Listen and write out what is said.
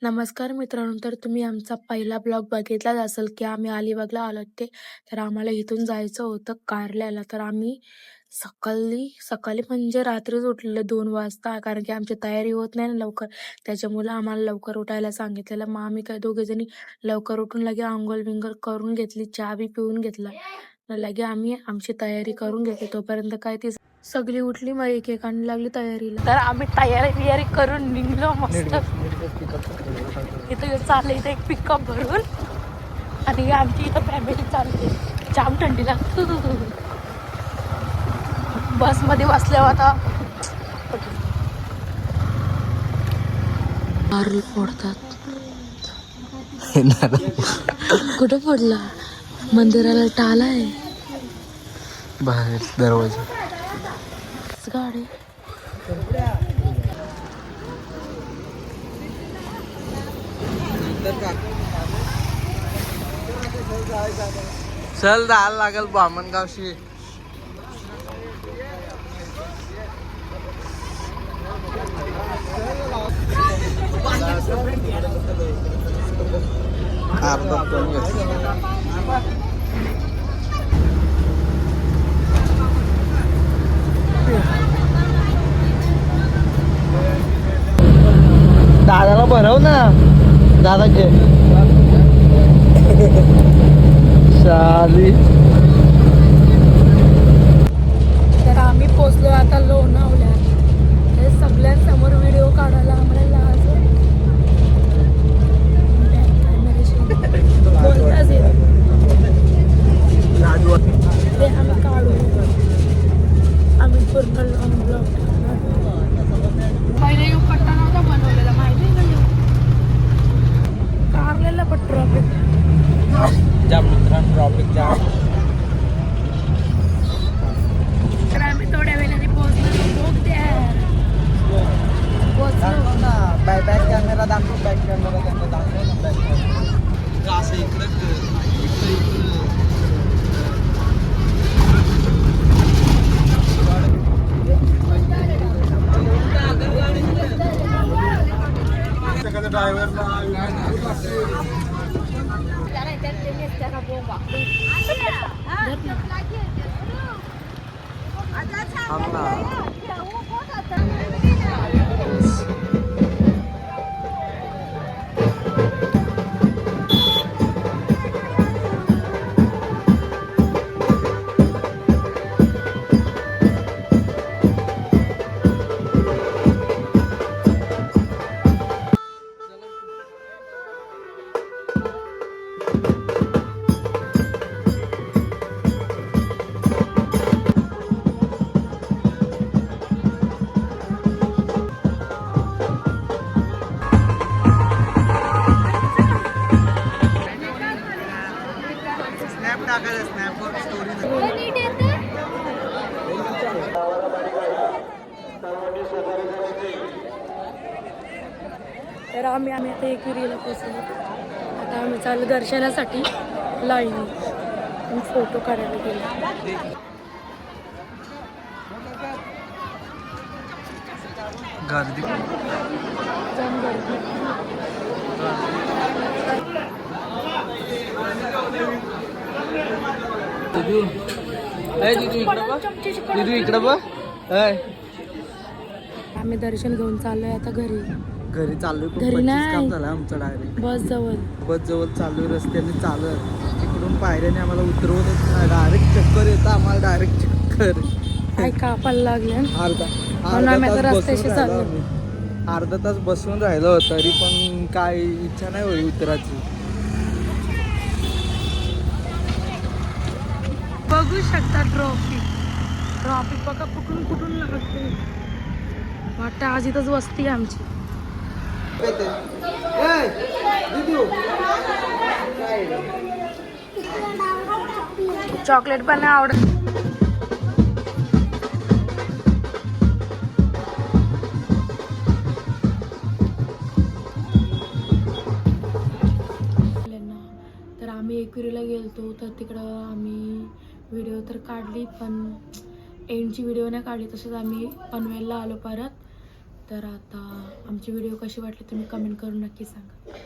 नमस्कार मित्रांनो, तर तुम्ही आमचा पहिला ब्लॉग बघितलाच असेल की आम्ही अलिबागला आलो ते. तर आम्हाला इथून जायचं होतं कारल्याला. तर आम्ही सकाळी सकाळी म्हणजे रात्रीच उठलेलो 2 वाजता, कारण की आमची तयारी होत नाही ना लवकर. त्याच्यामुळं आम्हाला लवकर उठायला सांगितलेलं. मग आम्ही काय दोघीजणी लवकर उठून लगे अंघोळ-बिंघोळ करून घेतली, चहा बी पिऊन घेतला. लगे आम्ही आमची तयारी करून घेतली. तोपर्यंत काय ती सगळी उठली, मग एकेकाने लागली तयारीला. तर आम्ही तयारी करून निघलो मस्त. इथं चाललं इथं एक पिकअप भरून, आणि आमची इथं फॅमिली चालली. जाम थंडी लागते बसमध्ये बसल्यावर. आता नारळ फोडतात. कुठं फोडला? मंदिराला टाला आहे बाहेर दरवाजा. गाडी. चल जायला लागेल बामणगावशी. दादाला भरव ना, दादाचे शाली. तर आम्ही पोचलो आता लोणावळ्यात. हे सगळ्यांसमोर व्हिडिओ काढायला आम्हाला लाज बोलताच येत. ते आम्ही काढू, आम्ही पूर्ण लॉंग ब्लॉग पहिले येऊ पट्टा नव्हता बनवलेला, माहिती आहे का? कारलेला पण ट्रॉफिक जाम मित्रांनो, ट्रॉफिक जाम. तर आम्ही थोड्या वेळाने पोहोचलो. पोहोचलो. बॅक कॅमेरा दाखव, बॅक कॅमेरा त्यांना दाखव ना, बॅक कॅमेरा असं इकडं स्नॅप टाकायचं, स्नॅपवर स्टोरी. तर आम्ही आता एकविरीला पोचलो. आता आम्ही चालू दर्शनासाठी लाईन फोटो काढायला गेलो. गर्दी जाम गर्दी. दीदू इकडं बघ. आम्ही दर्शन घेऊन चाललोय आता घरी. घरी चाललोय, घरी नाही, काम झालं आमचं. डायरेक्ट बस जवळ. बस जवळ चाललोय, रस्त्याने चालत. तिकडून पायऱ्याने आम्हाला उतरवत येत, डायरेक्ट चक्कर येतं आम्हाला, डायरेक्ट चक्कर. काय कापायला लागले. अर्धा आम्ही आता तास रस्त्याशी बसून राहिलो चाललो. आम्ही. अर्धा तास बसून राहिलो, तरी पण काय इच्छा नाही होई उतराची. बघू शकता ट्रॉफिक बघा कुठून कुठून लागते. वाटतं आज इथंच वस्ती आहे आमची. चॉकलेट पण नाही आवडत. तर आम्ही एकविरीला गेलतो, तर तिकडं आम्ही व्हिडिओ तर काढली, पण एंडची व्हिडिओ नाही काढली. तसंच आम्ही पनवेलला आलो परत. तर आता आमची व्हिडिओ कशी वाटली तुम्ही कमेंट करून नक्की सांगा.